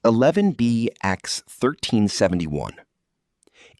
11BX1371.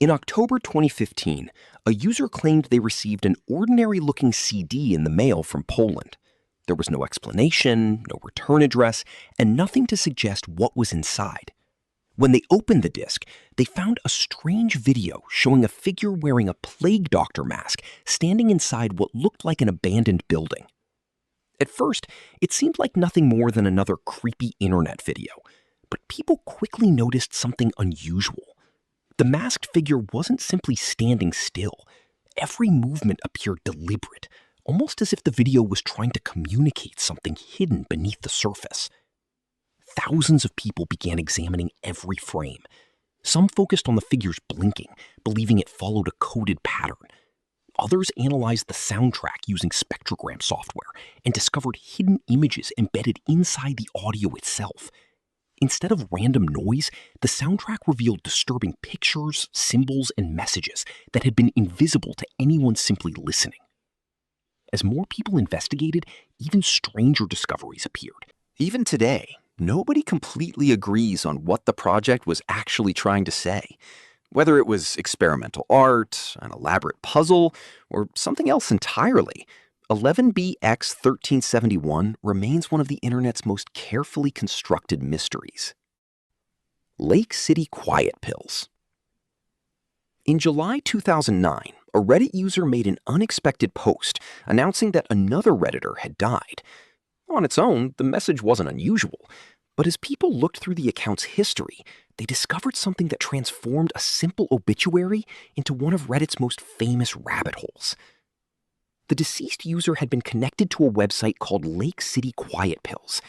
In October 2015, a user claimed they received an ordinary-looking CD in the mail from Poland. There was no explanation, no return address, and nothing to suggest what was inside. When they opened the disc, they found a strange video showing a figure wearing a plague doctor mask standing inside what looked like an abandoned building. At first, it seemed like nothing more than another creepy internet video, but people quickly noticed something unusual. The masked figure wasn't simply standing still. Every movement appeared deliberate, almost as if the video was trying to communicate something hidden beneath the surface. Thousands of people began examining every frame. Some focused on the figure's blinking, believing it followed a coded pattern. Others analyzed the soundtrack using spectrogram software and discovered hidden images embedded inside the audio itself. Instead of random noise, the soundtrack revealed disturbing pictures, symbols, and messages that had been invisible to anyone simply listening. As more people investigated, even stranger discoveries appeared. Even today, nobody completely agrees on what the project was actually trying to say. Whether it was experimental art, an elaborate puzzle, or something else entirely, 11BX1371 remains one of the internet's most carefully constructed mysteries. Lake City Quiet Pills. In July 2009, a Reddit user made an unexpected post announcing that another Redditor had died. On its own, the message wasn't unusual, but as people looked through the account's history, they discovered something that transformed a simple obituary into one of Reddit's most famous rabbit holes. The deceased user had been connected to a website called Lake City Quiet Pills.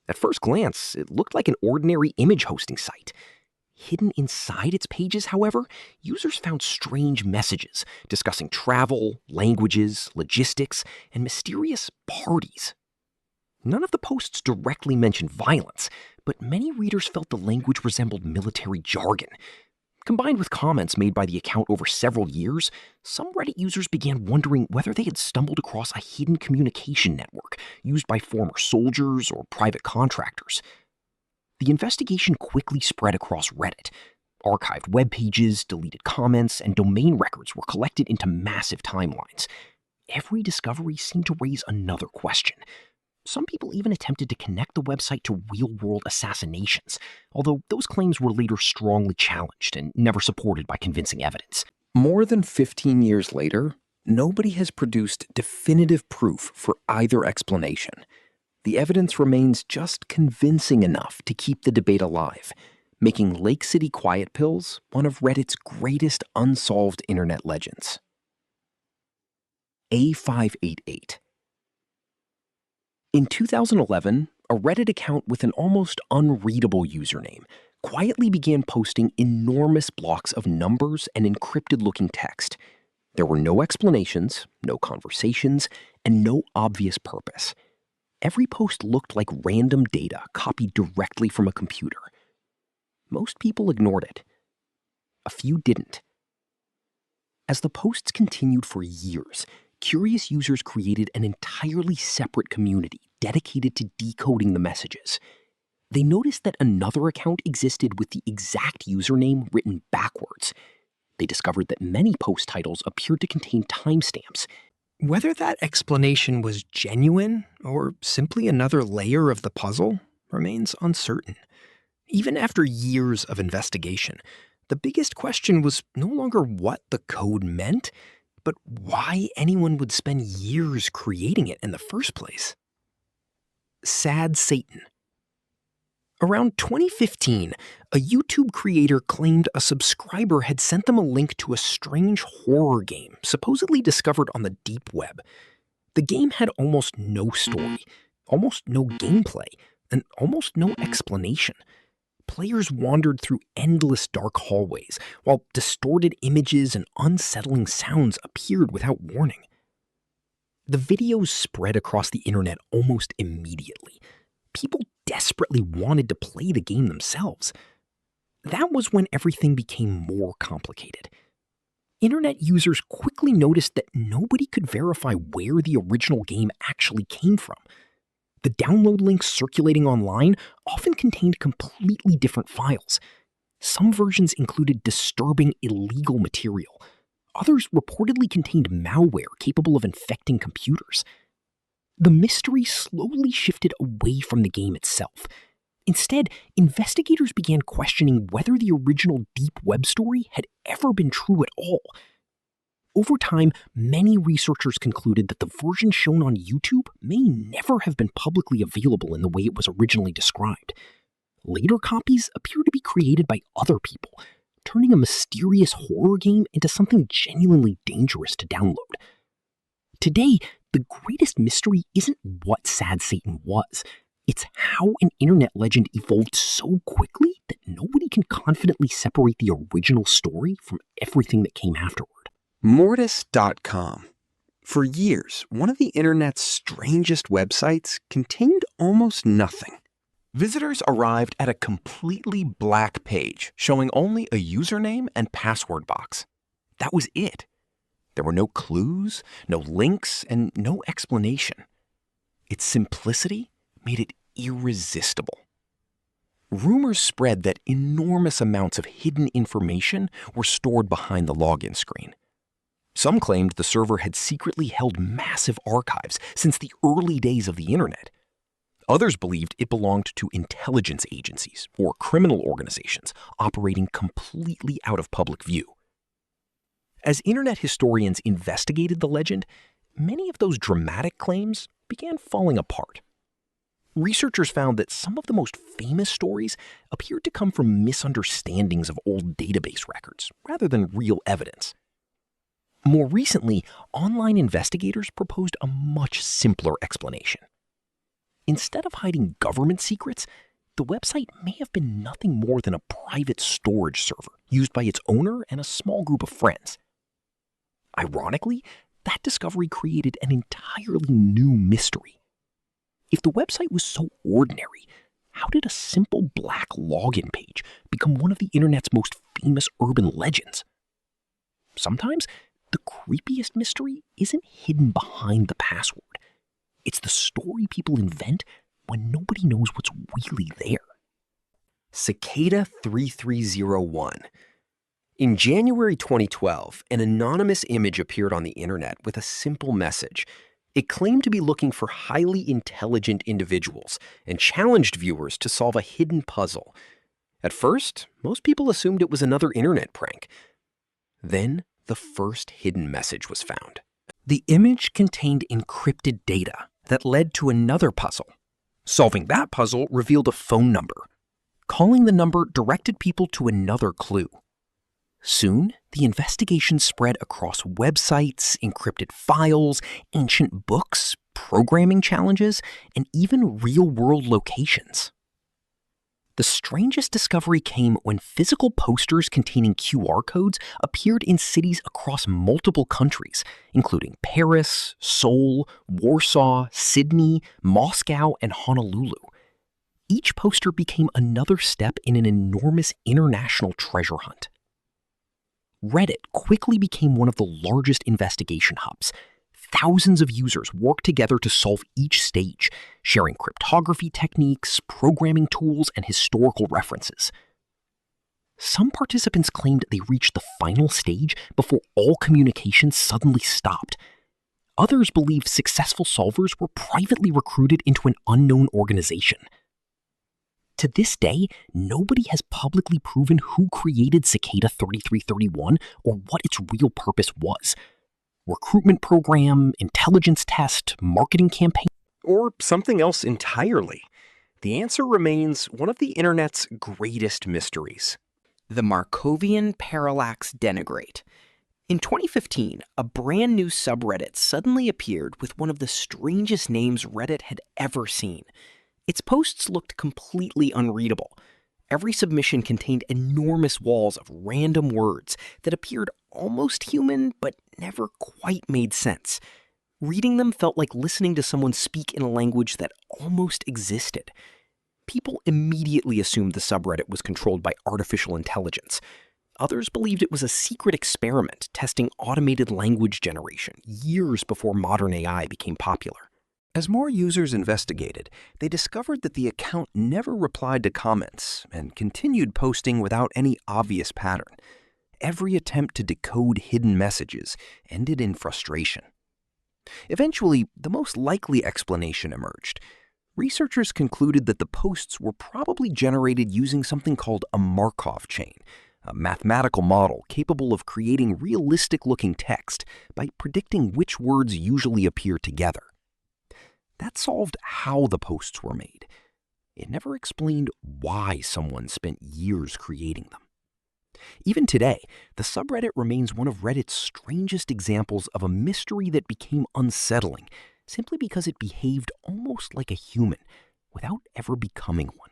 At first glance, it looked like an ordinary image hosting site. Hidden inside its pages, however, users found strange messages discussing travel, languages, logistics, and mysterious parties. None of the posts directly mentioned violence, but many readers felt the language resembled military jargon. Combined with comments made by the account over several years, some Reddit users began wondering whether they had stumbled across a hidden communication network used by former soldiers or private contractors. The investigation quickly spread across Reddit. Archived web pages, deleted comments, and domain records were collected into massive timelines. Every discovery seemed to raise another question. Some people even attempted to connect the website to real-world assassinations, although those claims were later strongly challenged and never supported by convincing evidence. More than 15 years later, nobody has produced definitive proof for either explanation. The evidence remains just convincing enough to keep the debate alive, making Lake City Quiet Pills one of Reddit's greatest unsolved internet legends. A588. In 2011, a Reddit account with an almost unreadable username quietly began posting enormous blocks of numbers and encrypted-looking text. There were no explanations, no conversations, and no obvious purpose. Every post looked like random data copied directly from a computer. Most people ignored it. A few didn't. As the posts continued for years, curious users created an entirely separate community dedicated to decoding the messages. They noticed that another account existed with the exact username written backwards. They discovered that many post titles appeared to contain timestamps. Whether that explanation was genuine or simply another layer of the puzzle remains uncertain. Even after years of investigation, the biggest question was no longer what the code meant, but why anyone would spend years creating it in the first place. Sad Satan. Around 2015, a YouTube creator claimed a subscriber had sent them a link to a strange horror game supposedly discovered on the deep web. The game had almost no story, almost no gameplay, and almost no explanation. Players wandered through endless dark hallways, while distorted images and unsettling sounds appeared without warning. The videos spread across the internet almost immediately. People desperately wanted to play the game themselves. That was when everything became more complicated. Internet users quickly noticed that nobody could verify where the original game actually came from. The download links circulating online often contained completely different files. Some versions included disturbing illegal material. Others reportedly contained malware capable of infecting computers. The mystery slowly shifted away from the game itself. Instead, investigators began questioning whether the original deep web story had ever been true at all. Over time, many researchers concluded that the version shown on YouTube may never have been publicly available in the way it was originally described. Later copies appear to be created by other people, turning a mysterious horror game into something genuinely dangerous to download. Today, the greatest mystery isn't what Sad Satan was. It's how an internet legend evolved so quickly that nobody can confidently separate the original story from everything that came afterward. Mortis.com. For years, one of the internet's strangest websites contained almost nothing. Visitors arrived at a completely black page showing only a username and password box. That was it. There were no clues, no links, and no explanation. Its simplicity made it irresistible. Rumors spread that enormous amounts of hidden information were stored behind the login screen. Some claimed the server had secretly held massive archives since the early days of the internet. Others believed it belonged to intelligence agencies or criminal organizations operating completely out of public view. As internet historians investigated the legend, many of those dramatic claims began falling apart. Researchers found that some of the most famous stories appeared to come from misunderstandings of old database records rather than real evidence. More recently, online investigators proposed a much simpler explanation. Instead of hiding government secrets, the website may have been nothing more than a private storage server used by its owner and a small group of friends. Ironically, that discovery created an entirely new mystery. If the website was so ordinary, how did a simple black login page become one of the internet's most famous urban legends? Sometimes, the creepiest mystery isn't hidden behind the password. It's the story people invent when nobody knows what's really there. Cicada 3301. In January 2012, an anonymous image appeared on the internet with a simple message. It claimed to be looking for highly intelligent individuals and challenged viewers to solve a hidden puzzle. At first, most people assumed it was another internet prank. Then, the first hidden message was found. The image contained encrypted data that led to another puzzle. Solving that puzzle revealed a phone number. Calling the number directed people to another clue. Soon, the investigation spread across websites, encrypted files, ancient books, programming challenges, and even real-world locations. The strangest discovery came when physical posters containing QR codes appeared in cities across multiple countries, including Paris, Seoul, Warsaw, Sydney, Moscow, and Honolulu. Each poster became another step in an enormous international treasure hunt. Reddit quickly became one of the largest investigation hubs. Thousands of users worked together to solve each stage, sharing cryptography techniques, programming tools, and historical references. Some participants claimed they reached the final stage before all communication suddenly stopped. Others believed successful solvers were privately recruited into an unknown organization. To this day, nobody has publicly proven who created Cicada 3331 or what its real purpose was. Recruitment program, intelligence test, marketing campaign, Or something else entirely. The answer remains one of the internet's greatest mysteries. The Markovian parallax denigrate. In 2015, a brand new subreddit suddenly appeared with one of the strangest names Reddit had ever seen. Its posts looked completely unreadable. Every submission contained enormous walls of random words that appeared almost human but never quite made sense. Reading them felt like listening to someone speak in a language that almost existed. People immediately assumed the subreddit was controlled by artificial intelligence. Others believed it was a secret experiment testing automated language generation years before modern AI became popular. As more users investigated, they discovered that the account never replied to comments and continued posting without any obvious pattern. Every attempt to decode hidden messages ended in frustration. Eventually, the most likely explanation emerged. Researchers concluded that the posts were probably generated using something called a Markov chain, a mathematical model capable of creating realistic-looking text by predicting which words usually appear together. That solved how the posts were made. It never explained why someone spent years creating them. Even today, the subreddit remains one of Reddit's strangest examples of a mystery that became unsettling simply because it behaved almost like a human without ever becoming one.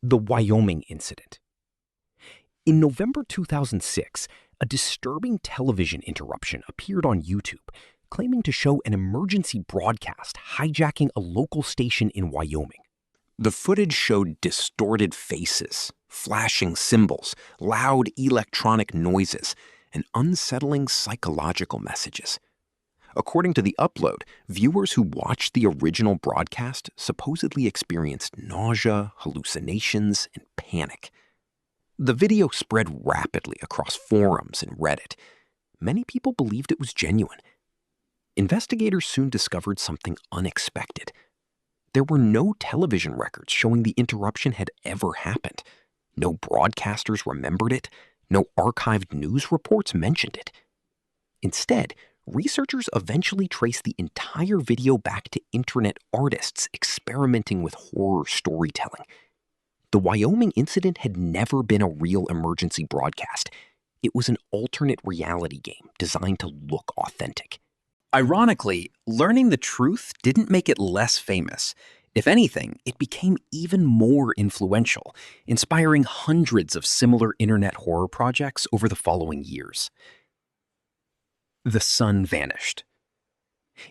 The Wyoming incident. In November 2006, a disturbing television interruption appeared on YouTube, claiming to show an emergency broadcast hijacking a local station in Wyoming. The footage showed distorted faces, flashing symbols, loud electronic noises, and unsettling psychological messages. According to the upload, viewers who watched the original broadcast supposedly experienced nausea, hallucinations, and panic. The video spread rapidly across forums and Reddit. Many people believed it was genuine. Investigators soon discovered something unexpected. There were no television records showing the interruption had ever happened. No broadcasters remembered it. No archived news reports mentioned it. Instead, researchers eventually traced the entire video back to internet artists experimenting with horror storytelling. The Wyoming incident had never been a real emergency broadcast. It was an alternate reality game designed to look authentic. Ironically, learning the truth didn't make it less famous. If anything, it became even more influential, inspiring hundreds of similar internet horror projects over the following years. The sun vanished.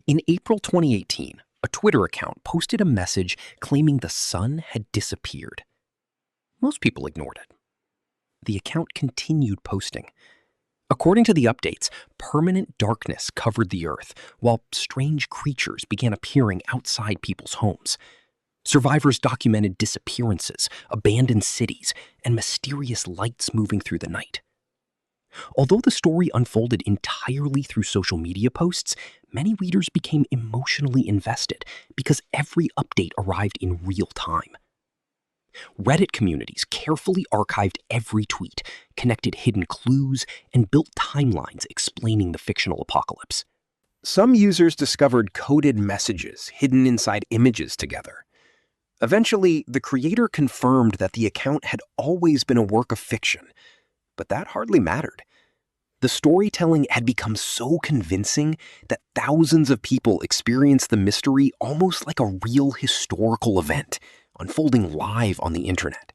In April 2018, a Twitter account posted a message claiming the sun had disappeared. Most people ignored it. The account continued posting. According to the updates, permanent darkness covered the earth, while strange creatures began appearing outside people's homes. Survivors documented disappearances, abandoned cities, and mysterious lights moving through the night. Although the story unfolded entirely through social media posts, many readers became emotionally invested because every update arrived in real time. Reddit communities carefully archived every tweet, connected hidden clues, and built timelines explaining the fictional apocalypse. Some users discovered coded messages hidden inside images together. Eventually, the creator confirmed that the account had always been a work of fiction, but that hardly mattered. The storytelling had become so convincing that thousands of people experienced the mystery almost like a real historical event, unfolding live on the internet.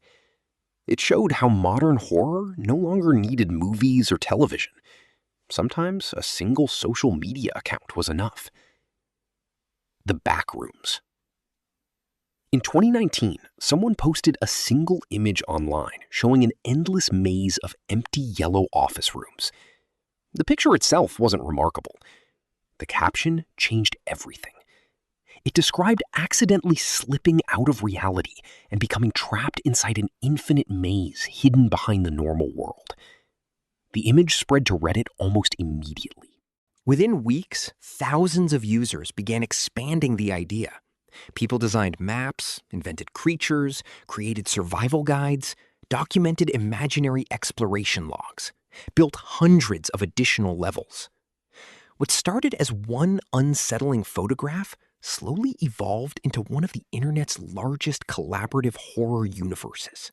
It showed how modern horror no longer needed movies or television. Sometimes a single social media account was enough. The backrooms. In 2019, someone posted a single image online showing an endless maze of empty yellow office rooms. The picture itself wasn't remarkable. The caption changed everything. It described accidentally slipping out of reality and becoming trapped inside an infinite maze hidden behind the normal world. The image spread to Reddit almost immediately. Within weeks, thousands of users began expanding the idea. People designed maps, invented creatures, created survival guides, documented imaginary exploration logs, built hundreds of additional levels. What started as one unsettling photograph slowly evolved into one of the internet's largest collaborative horror universes.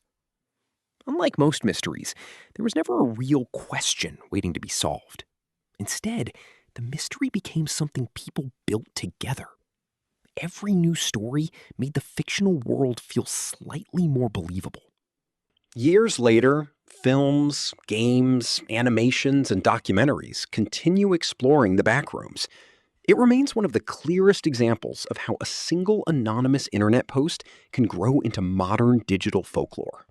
Unlike most mysteries, there was never a real question waiting to be solved. Instead, the mystery became something people built together. Every new story made the fictional world feel slightly more believable. Years later, films, games, animations, and documentaries continue exploring the backrooms. It remains one of the clearest examples of how a single anonymous internet post can grow into modern digital folklore.